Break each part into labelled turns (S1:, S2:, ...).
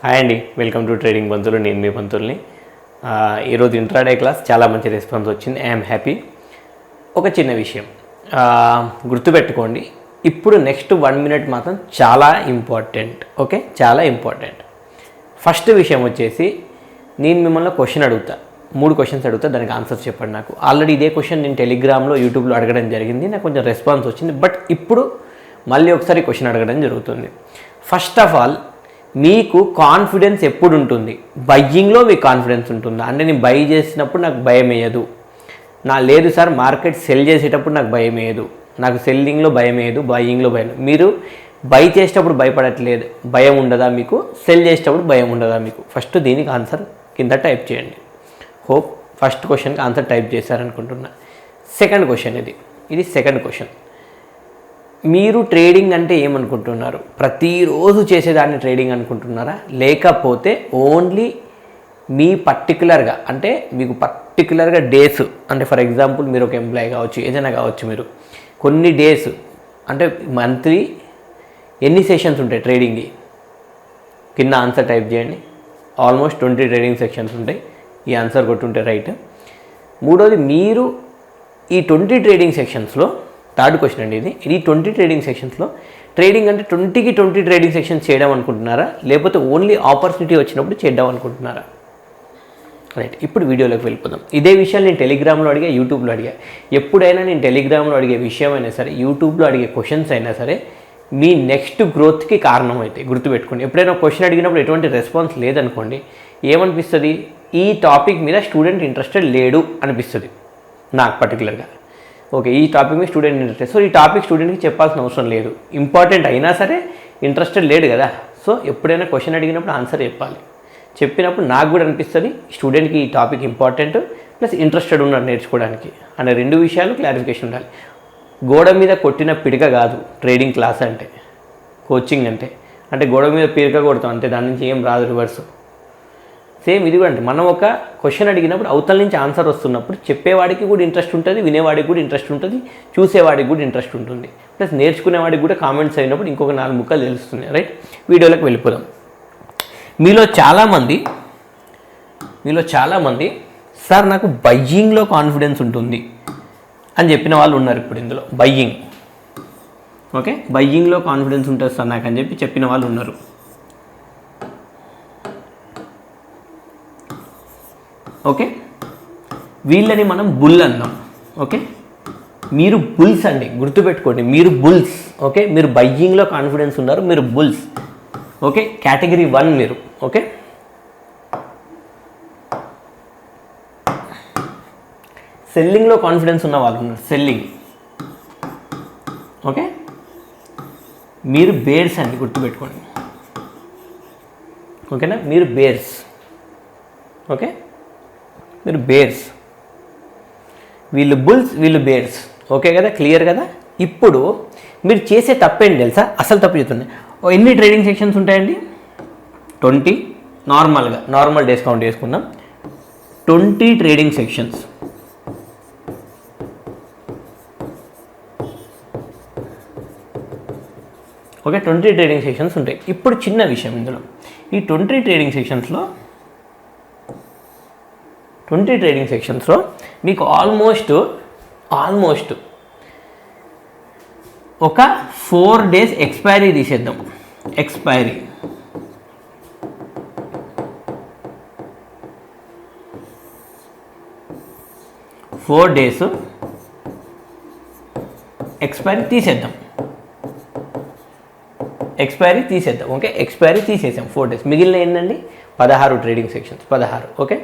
S1: Hi అండి, welcome to trading బంతులు. నేను మీ బంతుల్ని. ఈరోజు ఇంట్రాడే క్లాస్ చాలా మంచి రెస్పాన్స్ వచ్చింది. I'm happy. ఒక చిన్న విషయం గుర్తుపెట్టుకోండి, ఇప్పుడు నెక్స్ట్ 1 minute మాత్రం చాలా ఇంపార్టెంట్. ఓకే, చాలా ఇంపార్టెంట్. ఫస్ట్ విషయం వచ్చేసి, నేను మిమ్మల్ని క్వశ్చన్ అడుగుతా, 3 questions అడుగుతా, దానికి ఆన్సర్స్ చెప్పండి నాకు. ఆల్రెడీ ఇదే క్వశ్చన్ నేను టెలిగ్రామ్లో, యూట్యూబ్లో అడగడం జరిగింది, నాకు కొంచెం రెస్పాన్స్ వచ్చింది. బట్ ఇప్పుడు మళ్ళీ ఒకసారి క్వశ్చన్ అడగడం జరుగుతుంది. ఫస్ట్ ఆఫ్ ఆల్, మీకు కాన్ఫిడెన్స్ ఎప్పుడు ఉంటుంది? బయ్యింగ్లో మీకు కాన్ఫిడెన్స్ ఉంటుందా? అంటే నేను బై చేసినప్పుడు నాకు భయం వేయదు, లేదు సార్ మార్కెట్ సెల్ చేసేటప్పుడు నాకు భయం వేయదు, నాకు సెల్లింగ్లో భయం వేయదు, బయ్యింగ్లో భయం. మీరు బై చేసేటప్పుడు భయపడట్లేదు, భయం ఉండదా మీకు? సెల్ చేసేటప్పుడు భయం ఉండదా మీకు? ఫస్ట్ దీనికి ఆన్సర్ కింద టైప్ చేయండి. హోప్ ఫస్ట్ క్వశ్చన్కి ఆన్సర్ టైప్ చేశారనుకుంటున్నా. సెకండ్ క్వశ్చన్ ఇది సెకండ్ క్వశ్చన్. మీరు ట్రేడింగ్ అంటే ఏమనుకుంటున్నారు? ప్రతిరోజు చేసేదాన్ని ట్రేడింగ్ అనుకుంటున్నారా? లేకపోతే ఓన్లీ మీ పర్టికులర్గా, అంటే మీకు పర్టికులర్గా డేస్, అంటే ఫర్ ఎగ్జాంపుల్ మీరు ఒక ఎంప్లాయీ కావచ్చు, ఏదైనా కావచ్చు, మీరు కొన్ని డేస్, అంటే మంత్లీ ఎన్ని సెషన్స్ ఉంటాయి ట్రేడింగ్కి? కింద ఆన్సర్ టైప్ చేయండి. ఆల్మోస్ట్ 20 ట్రేడింగ్ సెక్షన్స్ ఉంటాయి. ఈ ఆన్సర్ కొట్టుంటే రైట్. మూడోది, మీరు ఈ 20 ట్రేడింగ్ సెక్షన్స్లో, థర్డ్ క్వశ్చన్ అండి ఇది 20 ట్రేడింగ్ సెక్షన్స్లో ట్రేడింగ్ అంటే 20కి 20 ట్రేడింగ్ సెక్షన్స్ చేయడం అనుకుంటున్నారా? లేకపోతే ఓన్లీ ఆపర్చునిటీ వచ్చినప్పుడు చేద్దాం అనుకుంటున్నారా? రైట్, ఇప్పుడు వీడియోలోకి వెళ్ళిపోదాం. ఇదే విషయాలు నేను టెలిగ్రామ్లో అడిగా, యూట్యూబ్లో అడిగా. ఎప్పుడైనా నేను టెలిగ్రామ్లో అడిగే విషయం అయినా సరే, యూట్యూబ్లో అడిగే క్వశ్చన్స్ అయినా సరే, మీ నెక్స్ట్ గ్రోత్కి కారణం అవుతాయి. గుర్తుపెట్టుకోండి. ఎప్పుడైనా క్వశ్చన్ అడిగినప్పుడు ఎటువంటి రెస్పాన్స్ లేదనుకోండి, ఏమనిపిస్తుంది? ఈ టాపిక్ మీద స్టూడెంట్ ఇంట్రెస్టెడ్ లేడు అనిపిస్తుంది నాకు పర్టికులర్గా. ఓకే, ఈ టాపిక్ మీద స్టూడెంట్ ఇంట్రెస్టెడ్, సో ఈ టాపిక్ స్టూడెంట్కి చెప్పాల్సిన అవసరం లేదు, ఇంపార్టెంట్ అయినా సరే ఇంట్రెస్టెడ్ లేడు కదా. సో ఎప్పుడైనా క్వశ్చన్ అడిగినప్పుడు ఆన్సర్ చెప్పాలి. చెప్పినప్పుడు నాకు కూడా అనిపిస్తుంది స్టూడెంట్కి ఈ టాపిక్ ఇంపార్టెంట్, ప్లస్ ఇంట్రెస్టెడ్ ఉన్నారు నేర్చుకోవడానికి అనే 2 విషయాలు క్లారిఫికేషన్ ఉండాలి. గోడ మీద కొట్టిన పిడక కాదు ట్రేడింగ్ క్లాస్ అంటే, కోచింగ్ అంటే గోడ మీద పిడక కొడతాం అంతే, దాని నుంచి ఏం రాదు రివర్స్. సేమ్ ఇది కూడా అంటే, మనం ఒక క్వశ్చన్ అడిగినప్పుడు అవతల నుంచి ఆన్సర్ వస్తున్నప్పుడు చెప్పేవాడికి కూడా ఇంట్రెస్ట్ ఉంటుంది, వినేవాడికి కూడా ఇంట్రెస్ట్ ఉంటుంది, చూసేవాడికి కూడా ఇంట్రెస్ట్ ఉంటుంది, ప్లస్ నేర్చుకునేవాడికి కూడా కామెంట్స్ అయినప్పుడు ఇంకొక 4 ముక్కలు తెలుస్తున్నాయి. రైట్, వీడియోలోకి వెళ్ళిపోదాం. మీలో చాలామంది సార్ నాకు బయ్యింగ్లో కాన్ఫిడెన్స్ ఉంటుంది అని చెప్పిన వాళ్ళు ఉన్నారు. ఇప్పుడు ఇందులో బయ్యింగ్, ఓకే, బయ్యింగ్లో కాన్ఫిడెన్స్ ఉంటుంది సార్ నాకు అని చెప్పిన వాళ్ళు ఉన్నారు. ఓకే, వీళ్ళని మనం బుల్ అన్నాం. ఓకే, మీరు బుల్స్ అండి, గుర్తుపెట్టుకోండి, మీరు బుల్స్. ఓకే, మీరు బయ్యింగ్లో కాన్ఫిడెన్స్ ఉన్నారు, మీరు బుల్స్. ఓకే, కేటగిరీ 1 మీరు. ఓకే, సెల్లింగ్లో కాన్ఫిడెన్స్ ఉన్న వాళ్ళు ఉన్నారు, సెల్లింగ్. ఓకే, మీరు బేర్స్ అండి, గుర్తుపెట్టుకోండి. ఓకేనా, మీరు బేర్స్. ఓకే, మీరు బేర్స్, వీళ్ళు బుల్స్, వీళ్ళు బేర్స్. ఓకే కదా, క్లియర్ కదా. ఇప్పుడు మీరు చేసే తప్పేంటి తెలుసా? అసలు తప్పు చెప్తుంది. ఎన్ని ట్రేడింగ్ సెక్షన్స్ ఉంటాయండి? 20. నార్మల్ డేస్ కౌంట్ చేసుకుందాం. 20 trading sections. Okay, 20 trading sections ఉంటాయి. ఇప్పుడు చిన్న విషయం ఇందులో, ఈ 20 ట్రేడింగ్ సెక్షన్స్లో మీకు ఆల్మోస్ట్ ఒక 4 days ఎక్స్పైరీ తీసేద్దాం. ఎక్స్పైరీ 4 days ఎక్స్పైరీ తీసేద్దాం. ఓకే, ఎక్స్పైరీ తీసేసాం 4 days. మిగిలిన ఏంటండి? 16 ట్రేడింగ్ సెక్షన్స్, 16. ఓకే,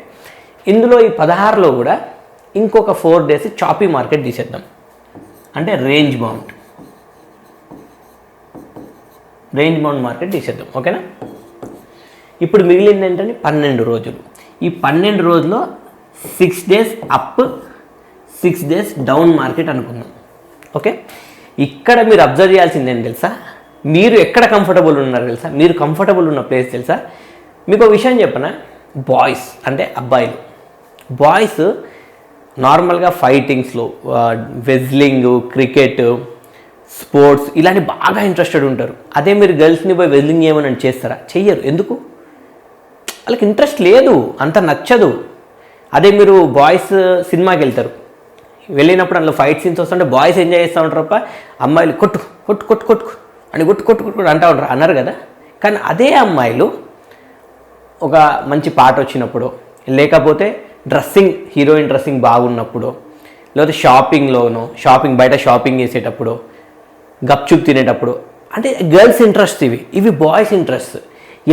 S1: ఇందులో ఈ 16లో కూడా ఇంకొక 4 days చాపీ మార్కెట్ తీసేద్దాం, అంటే రేంజ్ బౌండ్ మార్కెట్ తీసేద్దాం. ఓకేనా, ఇప్పుడు మిగిలింది ఏంటంటే 12 రోజులు. ఈ 12 రోజుల్లో 6 days up, 6 days down market అనుకుందాం. ఓకే, ఇక్కడ మీరు అబ్జర్వ్ చేయాల్సింది ఏంటి తెలుసా? మీరు ఎక్కడ కంఫర్టబుల్ ఉన్నారు తెలుసా? మీరు కంఫర్టబుల్ ఉన్న ప్లేస్ తెలుసా? మీకు ఒక విషయం చెప్పనా? బాయ్స్ అంటే అబ్బాయిలు, బాయ్స్ నార్మల్గా ఫైటింగ్స్లో, వెజ్లింగ్, క్రికెట్, స్పోర్ట్స్ ఇలాంటి బాగా ఇంట్రెస్టెడ్ ఉంటారు. అదే మీరు గర్ల్స్ని పోయి వెల్లింగ్ చేయమని చేస్తారా? చెయ్యరు. ఎందుకు? వాళ్ళకి ఇంట్రెస్ట్ లేదు, అంత నచ్చదు. అదే మీరు బాయ్స్ సినిమాకి వెళ్తారు, వెళ్ళినప్పుడు అందులో ఫైట్ సీన్స్ వస్తుంటే బాయ్స్ ఎంజాయ్ చేస్తూ ఉంటారు తప్ప అమ్మాయిలు కొట్టు కొట్టు కొట్టు కొట్టు అని కొట్టు కొట్టు కొట్టు అంటూ ఉంటారు, అన్నారు కదా. కానీ అదే అమ్మాయిలు ఒక మంచి పాట వచ్చినప్పుడు, లేకపోతే డ్రెస్సింగ్, హీరోయిన్ డ్రెస్సింగ్ బాగున్నప్పుడు, లేకపోతే షాపింగ్ బయట షాపింగ్ చేసేటప్పుడు, గప్చుప్ తినేటప్పుడు, అంటే గర్ల్స్ ఇంట్రెస్ట్ ఇవి బాయ్స్ ఇంట్రెస్ట్.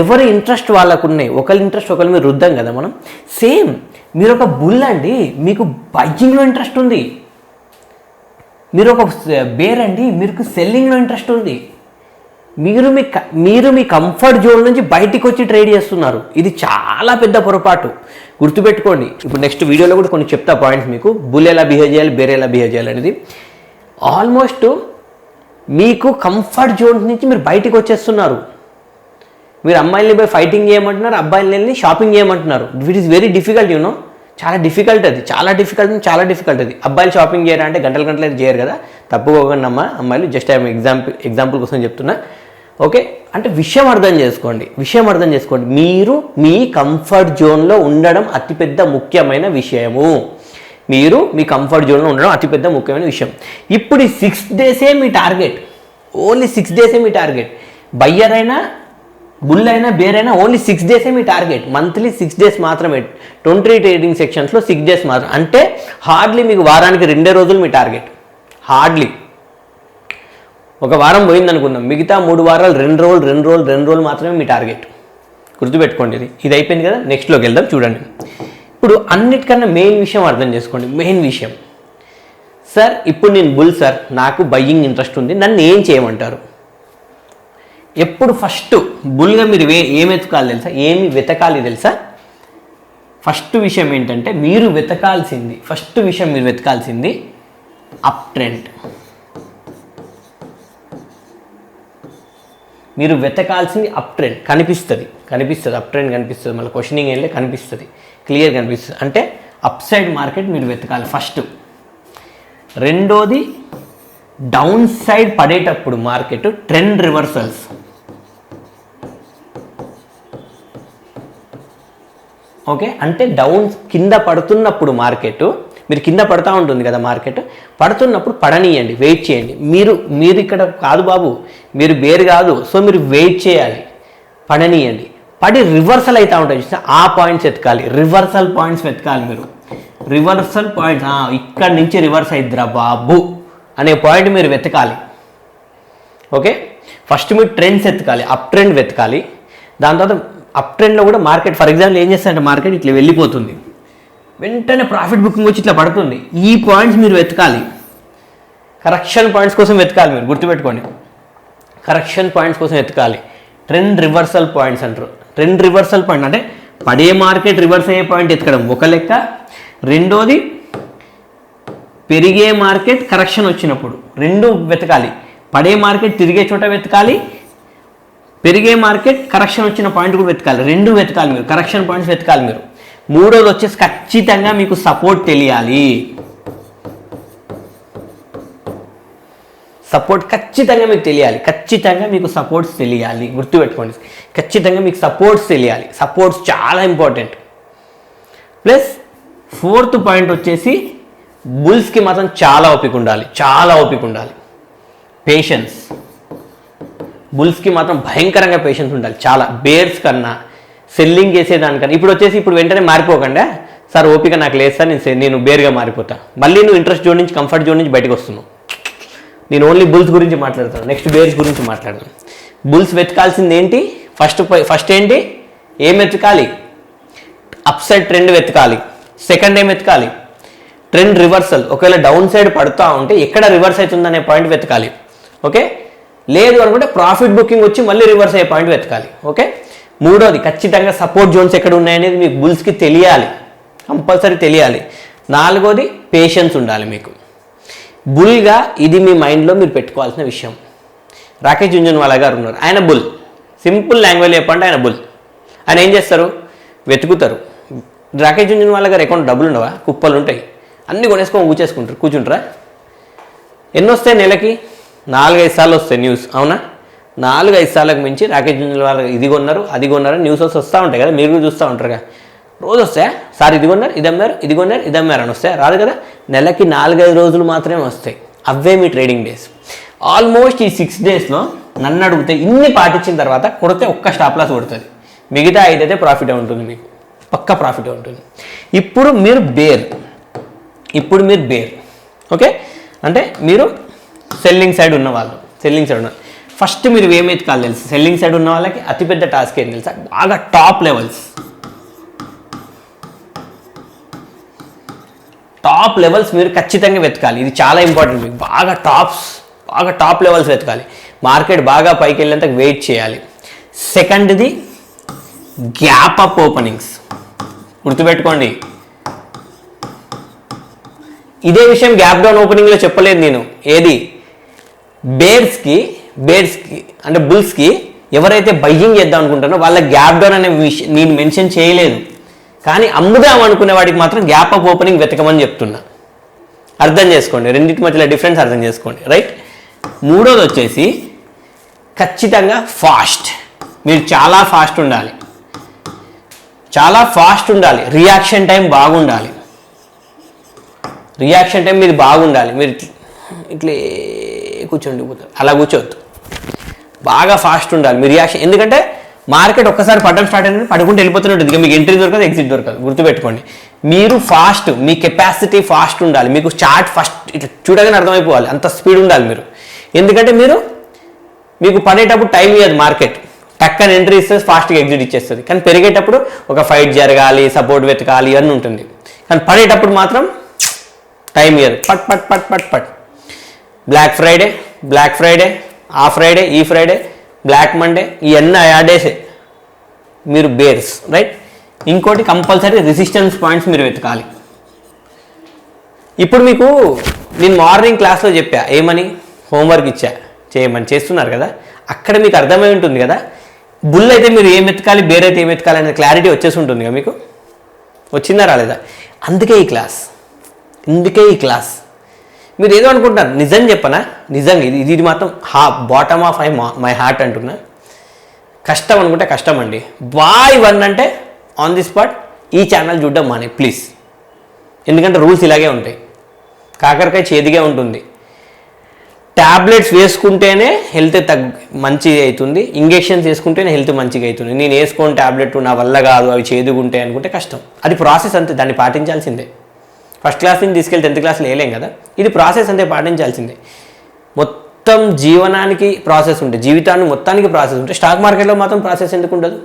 S1: ఎవరి ఇంట్రెస్ట్ వాళ్ళకు ఉన్నాయి, ఒకరి ఇంట్రెస్ట్ ఒకరి మీద రుద్దాం కదా మనం. సేమ్ మీరు ఒక బుల్ అండి, మీకు బైకింగ్లో ఇంట్రెస్ట్ ఉంది. మీరు ఒక బేర్ అండి, మీకు సెల్లింగ్లో ఇంట్రెస్ట్ ఉంది. మీరు మీ కంఫర్ట్ జోన్ నుంచి బయటికి వచ్చి ట్రేడ్ చేస్తున్నారు. ఇది చాలా పెద్ద పొరపాటు, గుర్తుపెట్టుకోండి. ఇప్పుడు నెక్స్ట్ వీడియోలో కూడా కొన్ని చెప్తా పాయింట్స్ మీకు, బుల్ ఎలా బిహేవ్ చేయాలి, బేర్ ఎలా బిహేవ్ చేయాలి అనేది. ఆల్మోస్ట్ మీకు కంఫర్ట్ జోన్ నుంచి మీరు బయటికి వచ్చేస్తున్నారు. మీరు అమ్మాయిల్ని పోయి ఫైటింగ్ చేయమంటున్నారు, అబ్బాయిలని షాపింగ్ చేయమంటున్నారు. ఇట్ ఈస్ వెరీ డిఫికల్ట్, చాలా డిఫికల్ట్ అది, చాలా డిఫికల్ట్ అది. అబ్బాయిలు షాపింగ్ చేయరా అంటే గంటలు అయితే చేయరు కదా, తప్పుకోకండి అమ్మాయిలు, జస్ట్ ఎగ్జాంపుల్ కోసం చెప్తున్నా. ఓకే, అంటే విషయం అర్థం చేసుకోండి. మీరు మీ కంఫర్ట్ జోన్లో ఉండడం అతిపెద్ద ముఖ్యమైన విషయము. మీరు మీ కంఫర్ట్ జోన్లో ఉండడం అతిపెద్ద ముఖ్యమైన విషయం. ఇప్పుడు ఈ 6 డేసే మీ టార్గెట్, ఓన్లీ 6 డేసే మీ టార్గెట్. బయ్యర్ అయినా బుల్ అయినా బేర్ అయినా ఓన్లీ 6 డేసే మీ టార్గెట్. మంత్లీ 6 డేస్ మాత్రమే, 20 ట్రేడింగ్ సెక్షన్స్లో 6 డేస్ మాత్రం. అంటే హార్డ్లీ మీకు వారానికి 2 రోజులు మీ టార్గెట్. హార్డ్లీ ఒక వారం పోయింది అనుకుందాం, మిగతా 3 వారాలు 2 రోజులు మాత్రమే మీ టార్గెట్. గుర్తుపెట్టుకోండి. ఇది అయిపోయింది కదా, నెక్స్ట్లోకి వెళ్దాం. చూడండి, ఇప్పుడు అన్నిటికన్నా మెయిన్ విషయం అర్థం చేసుకోండి. మెయిన్ విషయం, సార్ ఇప్పుడు నేను బుల్ సార్, నాకు బయ్యింగ్ ఇంట్రెస్ట్ ఉంది, నన్ను ఏం చేయమంటారు? ఎప్పుడు ఫస్ట్ బుల్గా మీరు ఏమి వెతకాలి తెలుసా? ఫస్ట్ విషయం ఏంటంటే మీరు వెతకాల్సింది అప్ ట్రెండ్. మీరు వెతకాల్సింది అప్ ట్రెండ్. కనిపిస్తుంది అప్ ట్రెండ్ కనిపిస్తుంది, మళ్ళీ క్వశ్చనింగ్ వెళ్ళి కనిపిస్తుంది, క్లియర్ కనిపిస్తుంది. అంటే అప్ సైడ్ మార్కెట్ మీరు వెతకాలి ఫస్ట్. రెండోది, డౌన్ సైడ్ పడేటప్పుడు మార్కెట్ ట్రెండ్ రివర్సల్స్. ఓకే, అంటే డౌన్ కింద పడుతున్నప్పుడు మార్కెట్, మీరు కింద పడుతూ ఉంటుంది కదా మార్కెట్, పడుతున్నప్పుడు పడనీయండి, వెయిట్ చేయండి. మీరు ఇక్కడ కాదు బాబు, మీరు బేర్ కాదు, సో మీరు వెయిట్ చేయాలి, పడనీయండి. పడి రివర్సల్ అవుతూ ఉంటాయి చూస్తే ఆ పాయింట్స్ వెతకాలి, రివర్సల్ పాయింట్స్ వెతకాలి. మీరు రివర్సల్ పాయింట్స్, ఇక్కడ నుంచి రివర్స్ అయిద్దిరా బాబు అనే పాయింట్ మీరు వెతకాలి. ఓకే, ఫస్ట్ మీరు ట్రెండ్స్ వెతకాలి, అప్ ట్రెండ్ వెతకాలి. దాని తర్వాత అప్ ట్రెండ్లో కూడా మార్కెట్, ఫర్ ఎగ్జాంపుల్ ఏం చేస్తారంటే మార్కెట్ ఇట్లా వెళ్ళిపోతుంది, వెంటనే ప్రాఫిట్ బుకింగ్ వచ్చి ఇట్లా పడుతుంది. ఈ పాయింట్స్ మీరు వెతకాలి, కరెక్షన్ పాయింట్స్ కోసం వెతకాలి. మీరు గుర్తుపెట్టుకోండి, కరెక్షన్ పాయింట్స్ కోసం వెతకాలి. ట్రెండ్ రివర్సల్ పాయింట్స్ అంటారు. ట్రెండ్ రివర్సల్ పాయింట్ అంటే పడే మార్కెట్ రివర్స్ అయ్యే పాయింట్ ఎతకడం ఒక లెక్క. రెండోది, పెరిగే మార్కెట్ కరెక్షన్ వచ్చినప్పుడు, రెండు వెతకాలి. పడే మార్కెట్ తిరిగే చోట వెతకాలి, పెరిగే మార్కెట్ కరెక్షన్ వచ్చిన పాయింట్ కూడా వెతకాలి. రెండు వెతకాలి మీరు, కరెక్షన్ పాయింట్స్ వెతకాలి మీరు. మూడోది వచ్చేసి ఖచ్చితంగా మీకు సపోర్ట్ తెలియాలి. సపోర్ట్ ఖచ్చితంగా మీకు తెలియాలి, ఖచ్చితంగా మీకు సపోర్ట్స్ తెలియాలి. గుర్తుపెట్టుకోండి, ఖచ్చితంగా మీకు సపోర్ట్స్ తెలియాలి. సపోర్ట్స్ చాలా ఇంపార్టెంట్. ప్లస్ ఫోర్త్ పాయింట్ వచ్చేసి బుల్స్కి మాత్రం చాలా ఓపిక ఉండాలి, చాలా ఓపిక ఉండాలి. పేషెన్స్, బుల్స్కి మాత్రం భయంకరంగా పేషెన్స్ ఉండాలి చాలా. బేర్స్ కన్నా, సెల్లింగ్ చేసేదానికన్నా. ఇప్పుడు వెంటనే మారిపోకుండా, సార్ ఓపిక నాకు లేదు సార్, నేను బేర్గా మారిపోతా. మళ్ళీ నువ్వు ఇంట్రెస్ట్ జోన్ నుంచి, కంఫర్ట్ జోన్ నుంచి బయటకు వస్తున్నావు. నేను ఓన్లీ బుల్స్ గురించి మాట్లాడతాను, నెక్స్ట్ బేర్స్ గురించి మాట్లాడతాను. బుల్స్ వెతకాల్సింది ఏంటి? ఫస్ట్ ఏంటి, ఏం వెతకాలి? అప్ సైడ్ ట్రెండ్ వెతకాలి. సెకండ్ ఏం వెతకాలి? Trend reversal. ఒకవేళ డౌన్ సైడ్ పడుతూ ఉంటే ఎక్కడ రివర్స్ అవుతుందనే పాయింట్ వెతకాలి. ఓకే, లేదు అనుకుంటే ప్రాఫిట్ బుకింగ్ వచ్చి మళ్ళీ రివర్స్ అయ్యే పాయింట్ వెతకాలి. ఓకే, మూడోది ఖచ్చితంగా సపోర్ట్ జోన్స్ ఎక్కడ ఉన్నాయనేది మీకు బుల్స్కి తెలియాలి, కంపల్సరీ తెలియాలి. నాలుగోది పేషెన్స్ ఉండాలి మీకు. బుల్గా ఇది మీ మైండ్లో మీరు పెట్టుకోవాల్సిన విషయం. రాకేష్ జుంజున్వాలా గారు ఉన్నారు, ఆయన బుల్. సింపుల్ లాంగ్వేజ్ చెప్పండి, ఆయన బుల్. ఆయన ఏం చేస్తారు? వెతుకుతారు. రాకేష్ జుంజున్వాలా గారు అకౌంట్ డబ్బులు ఉండవా? కుప్పలు ఉంటాయి, అన్నీ కూర్చుంటారా? ఎన్ని వస్తాయి నెలకి? 4-5 సార్లు వస్తాయి న్యూస్, అవునా? 4-5 సార్లకు మించి రాకేష్ జుంజుల వాళ్ళు ఇది కొన్నారు అది కొన్నారు న్యూస్ వస్తూ ఉంటాయి కదా, మీరు కూడా చూస్తూ ఉంటారు కదా. రోజు వస్తాయా సార్ ఇది కొన్నారు ఇది అమ్మారు ఇది కొన్నారు ఇది అమ్మారు అని వస్తాయి? రాదు కదా. నెలకి 4-5 రోజులు మాత్రమే వస్తాయి. అవే మీ ట్రేడింగ్ డేస్. ఆల్మోస్ట్ ఈ 6 డేస్లో నన్ను అడిగితే ఇన్ని పాటించిన తర్వాత కొడితే ఒక్క స్టాప్ లాస్ కొడుతుంది, మిగతా 5 అయితే ప్రాఫిటే ఉంటుంది, మీకు పక్కా ప్రాఫిటే ఉంటుంది. ఇప్పుడు మీరు బేర్ ఓకే అంటే మీరు సెల్లింగ్ సైడ్ ఉన్నవాళ్ళు, ఫస్ట్ మీరు ఏమైతే కాదు తెలుసు, సెల్లింగ్ సైడ్ ఉన్న వాళ్ళకి అతిపెద్ద టాస్క్ ఏం తెలుసా, బాగా టాప్ లెవెల్స్ మీరు ఖచ్చితంగా వెతకాలి. ఇది చాలా ఇంపార్టెంట్. మీకు బాగా టాప్ లెవెల్స్ వెతకాలి. మార్కెట్ బాగా పైకి వెళ్ళేంత వెయిట్ చేయాలి. సెకండ్ది గ్యాప్ అప్ ఓపెనింగ్స్, గుర్తుపెట్టుకోండి. ఇదే విషయం గ్యాప్ డౌన్ ఓపెనింగ్లో చెప్పలేదు నేను. ఏది బేర్స్కి అంటే బుల్స్కి ఎవరైతే బయ్యింగ్ చేద్దాం అనుకుంటారో వాళ్ళ గ్యాప్ డౌన్ అనే విషయం నేను మెన్షన్ చేయలేదు. కానీ అమ్ముదాం అనుకునే వాడికి మాత్రం గ్యాప్ అప్ ఓపెనింగ్ వెతకమని చెప్తున్నా. అర్థం చేసుకోండి, రెండింటి మధ్యలో డిఫరెన్స్ అర్థం చేసుకోండి, రైట్. మూడోది వచ్చేసి ఖచ్చితంగా మీరు చాలా ఫాస్ట్ ఉండాలి. రియాక్షన్ టైం బాగుండాలి. మీది బాగుండాలి. మీరు ఇట్లా కూర్చోండి, అలా కూర్చోవద్దు. బాగా ఫాస్ట్ ఉండాలి మీ రియాక్షన్. ఎందుకంటే మార్కెట్ ఒక్కసారి పడడం స్టార్ట్ అయినప్పుడు పడుకుంటూ వెళ్ళిపోతున్నట్టు, ఇక మీకు ఎంట్రీ దొరకదు, ఎగ్జిట్ దొరకదు. గుర్తుపెట్టుకోండి, మీరు మీ కెపాసిటీ ఫాస్ట్ ఉండాలి. మీకు చార్ట్ ఫస్ట్ ఇట్లా చూడగానే అర్థమైపోవాలి, అంత స్పీడ్ ఉండాలి మీరు. ఎందుకంటే మీకు పడేటప్పుడు టైం ఇవ్వదు మార్కెట్, టక్కని ఎంట్రీ ఇస్తుంది, ఫాస్ట్గా ఎగ్జిట్ ఇచ్చేస్తుంది. కానీ పెరిగేటప్పుడు ఒక ఫైట్ జరగాలి, సపోర్ట్ వెతకాలి అని ఉంటుంది. కానీ పడేటప్పుడు మాత్రం టైం ఇవ్వదు, పట్. బ్లాక్ ఫ్రైడే ఆ ఫ్రైడే ఈ ఫ్రైడే బ్లాక్ మండే ఇవన్నీ యాడేసే మీరు బేర్స్, రైట్. ఇంకోటి కంపల్సరీ రెసిస్టెన్స్ పాయింట్స్ మీరు వెతకాలి. ఇప్పుడు మీకు నేను మార్నింగ్ క్లాస్లో చెప్పా ఏమని, హోంవర్క్ ఇచ్చా చేయమని, చేస్తున్నారు కదా. అక్కడ మీకు అర్థమై ఉంటుంది కదా, బుల్ అయితే మీరు ఏం వెతకాలి, బేర్ అయితే ఏం వెతకాలి అనే క్లారిటీ వచ్చేసి ఉంటుంది కదా. మీకు వచ్చిందా రాలేదా? అందుకే ఈ క్లాస్. మీరు ఏదో అనుకుంటున్నారు, నిజం చెప్పనా, నిజంగా ఇది మాత్రం బాటమ్ ఆఫ్ మై హార్ట్ అంటున్నా. కష్టం అనుకుంటే కష్టం అండి. బాయ్ 1 అంటే ఆన్ ది స్పాట్ ఈ ఛానల్ చూడడం మానే ప్లీజ్. ఎందుకంటే రూల్స్ ఇలాగే ఉంటాయి. కాకరకాయ చేదుగా ఉంటుంది. ట్యాబ్లెట్స్ వేసుకుంటేనే హెల్త్ మంచిగా అవుతుంది, ఇంజెక్షన్స్ వేసుకుంటేనే హెల్త్ మంచిగా అవుతుంది. నేను వేసుకోని ట్యాబ్లెట్ నా వల్ల కాదు, అవి చేదుగుంటాయి అనుకుంటే కష్టం. అది ప్రాసెస్ అంతే, దాన్ని పాటించాల్సిందే. ఫస్ట్ క్లాస్ నుంచి తీసుకెళ్ళి 10th క్లాస్లో వేయలేం కదా. ఇది ప్రాసెస్ అంతే, పాటించాల్సిందే. మొత్తం జీవనానికి ప్రాసెస్ ఉంటుంది, జీవితాన్ని మొత్తానికి ప్రాసెస్ ఉంటుంది. స్టాక్ మార్కెట్లో మాత్రం ప్రాసెస్ ఎందుకు ఉండదు?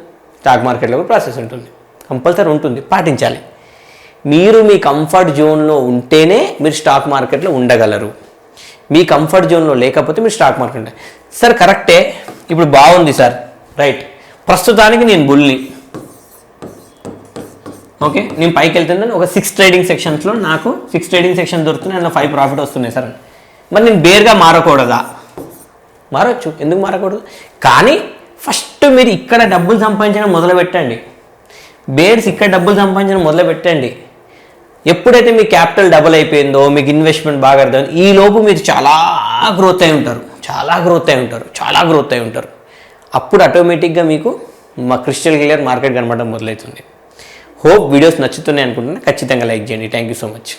S1: స్టాక్ మార్కెట్లో కూడా ప్రాసెస్ ఉంటుంది, కంపల్సరీ ఉంటుంది, పాటించాలి. మీరు మీ కంఫర్ట్ జోన్లో ఉంటేనే మీరు స్టాక్ మార్కెట్లో ఉండగలరు. మీ కంఫర్ట్ జోన్లో లేకపోతే మీరు స్టాక్ మార్కెట్ ఉంటాయి. సార్ కరెక్టే, ఇప్పుడు బాగుంది సార్, రైట్. ప్రస్తుతానికి నేను బుల్ని, ఓకే, నేను పైకి వెళ్తున్నాను. ఒక 6 ట్రేడింగ్ సెక్షన్స్లో నాకు 6 ట్రేడింగ్ సెక్షన్ దొరుకుతున్నాయి, అందులో 5 ప్రాఫిట్ వస్తున్నాయి సార్. మరి నేను బేర్గా మారకూడదా? మారచ్చు, ఎందుకు మారకూడదు? కానీ ఫస్ట్ మీరు ఇక్కడ డబ్బులు సంపాదించడం మొదలుపెట్టండి. బేర్స్ ఇక్కడ డబ్బులు సంపాదించడం మొదలుపెట్టండి. ఎప్పుడైతే మీ క్యాపిటల్ డబుల్ అయిపోయిందో, మీకు ఇన్వెస్ట్మెంట్ బాగా అర్థం, ఈ లోపు మీరు చాలా గ్రోత్ అయి ఉంటారు. అప్పుడు ఆటోమేటిక్గా మీకు క్రిస్టల్ క్లియర్ మార్కెట్ కనబడడం మొదలవుతుంది. హోప్ వీడియోస్ నచ్చుతున్నాయి అనుకుంటున్నా. ఖచ్చితంగా లైక్ చేయండి. Thank you so much.